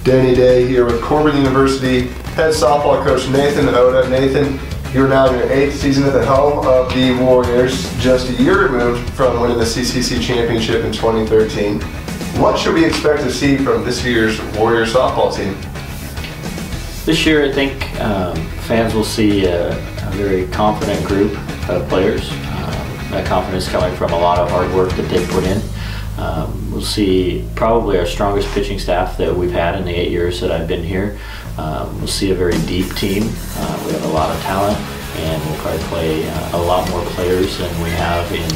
Danny Day here with Corban University head softball coach Nathan Ohta. Nathan, you're now in your 8th season at the helm of the Warriors, just a year removed from winning the CCC championship in 2013. What should we expect to see from this year's Warriors softball team? This year, I think fans will see a very confident group of players. That confidence coming from a lot of hard work that they've put in. We'll see probably our strongest pitching staff that we've had in the 8 years that I've been here. We'll see a very deep team. We have a lot of talent, and we'll probably play a lot more players than we have in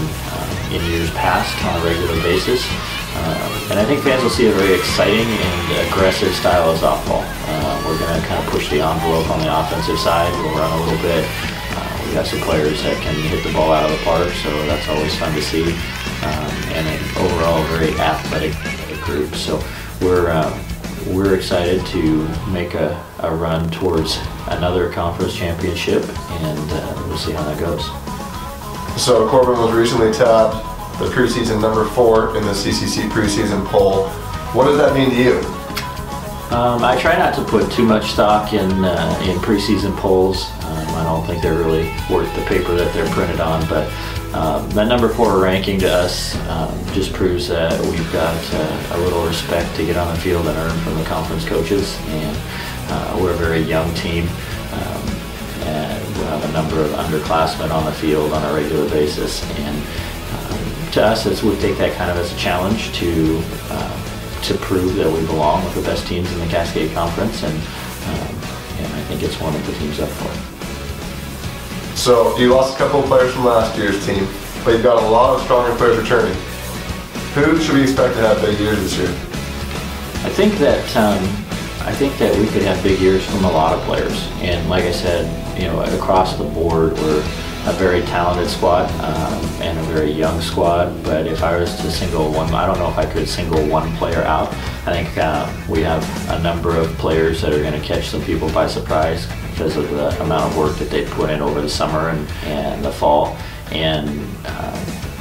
years past on a regular basis. And I think fans will see a very exciting and aggressive style of softball. We're going to kind of push the envelope on the offensive side. We'll run a little bit. We got some players that can hit the ball out of the park, so that's always fun to see. And an overall very athletic group. So we're excited to make a run towards another conference championship, and we'll see how that goes. So Corban was recently tabbed the preseason number 4 in the CCC preseason poll. What does that mean to you? I try not to put too much stock in preseason polls. I don't think they're really worth the paper that they're printed on, but that number 4 ranking to us just proves that we've got a little respect to get on the field and earn from the conference coaches, and we're a very young team, and we'll have a number of underclassmen on the field on a regular basis, and to us we take that kind of as a challenge to prove that we belong with the best teams in the Cascade Conference, and I think it's one that the team's up for. So you lost a couple of players from last year's team, but you've got a lot of stronger players returning. Who should we expect to have big years this year? I think that we could have big years from a lot of players, and like I said, across the board we're a very talented squad and a very young squad. But if I was to single one, I don't know if I could single one player out. I think we have a number of players that are going to catch some people by surprise because of the amount of work that they put in over the summer and the fall, and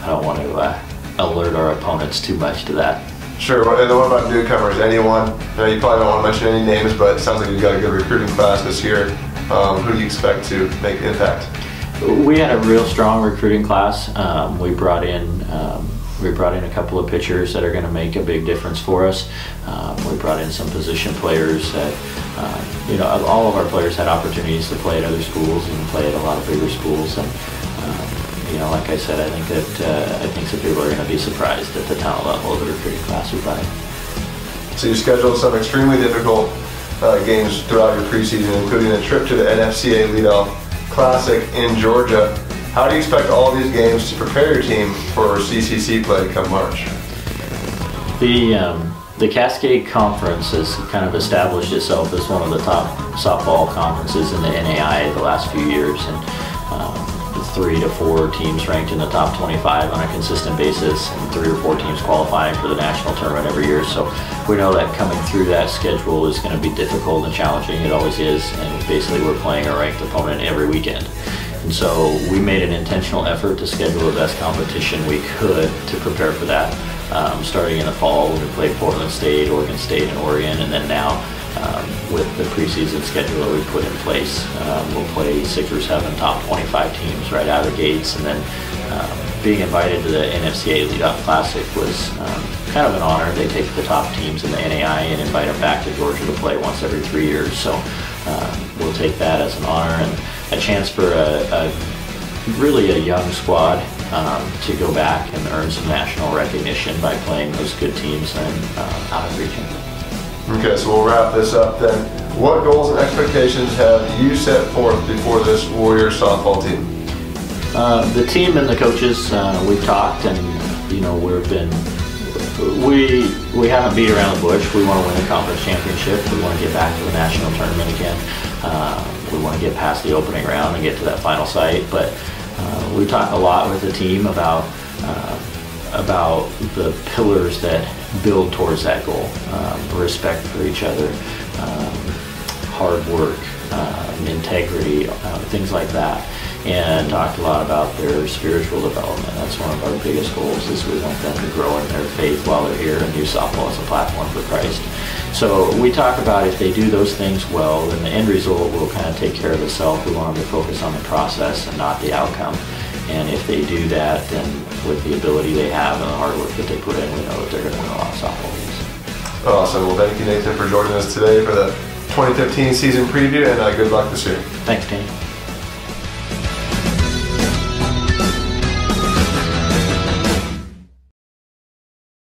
I don't want to alert our opponents too much to that. Sure, and then what about newcomers? Anyone? You probably don't want to mention any names, but it sounds like you've got a good recruiting class this year. Who do you expect to make an impact? We had a real strong recruiting class. We brought in a couple of pitchers that are going to make a big difference for us. We brought in some position players that, all of our players had opportunities to play at other schools and play at a lot of bigger schools. And like I said, I think some people are going to be surprised at the talent level of the recruiting class we brought in. So you scheduled some extremely difficult games throughout your preseason, including a trip to the NFCA Leadoff Classic in Georgia. How do you expect all these games to prepare your team for CCC play come March? The Cascade Conference has kind of established itself as one of the top softball conferences in the NAI the last few years, and 3 to 4 teams ranked in the top 25 on a consistent basis, and 3 or 4 teams qualifying for the national tournament every year. So we know that coming through that schedule is going to be difficult and challenging. It always is, and basically we're playing a ranked opponent every weekend. And so we made an intentional effort to schedule the best competition we could to prepare for that. Starting in the fall when we played Portland State, Oregon State, and Oregon, and then now with the preseason schedule that we put in place, we'll play 6 or 7 top 25 teams right out of the gates, and then being invited to the NFCA Leadoff Classic was kind of an honor. They take the top teams in the NAI and invite them back to Georgia to play once every 3 years, so we'll take that as an honor and a chance for really a young squad to go back and earn some national recognition by playing those good teams and out of region. Okay, so we'll wrap this up then. What goals and expectations have you set forth before this Warriors softball team? The team and the coaches, we've talked, and we haven't beat around the bush. We want to win a conference championship. We want to get back to the national tournament again. We want to get past the opening round and get to that final site. But we talk a lot with the team about the pillars that build towards that goal. Respect for each other, hard work, integrity, things like that. And talked a lot about their spiritual development. That's one of our biggest goals, is we want them to grow in their faith while they're here and use softball as a platform for Christ. So we talk about if they do those things well, then the end result will kind of take care of itself. We want them to focus on the process and not the outcome. And if they do that, then with the ability they have and the hard work that they put in, we know that they're going to win a lot of softball games. Awesome. Well, thank you, Nathan, for joining us today for the 2015 season preview, and good luck this year. Thanks, Danny.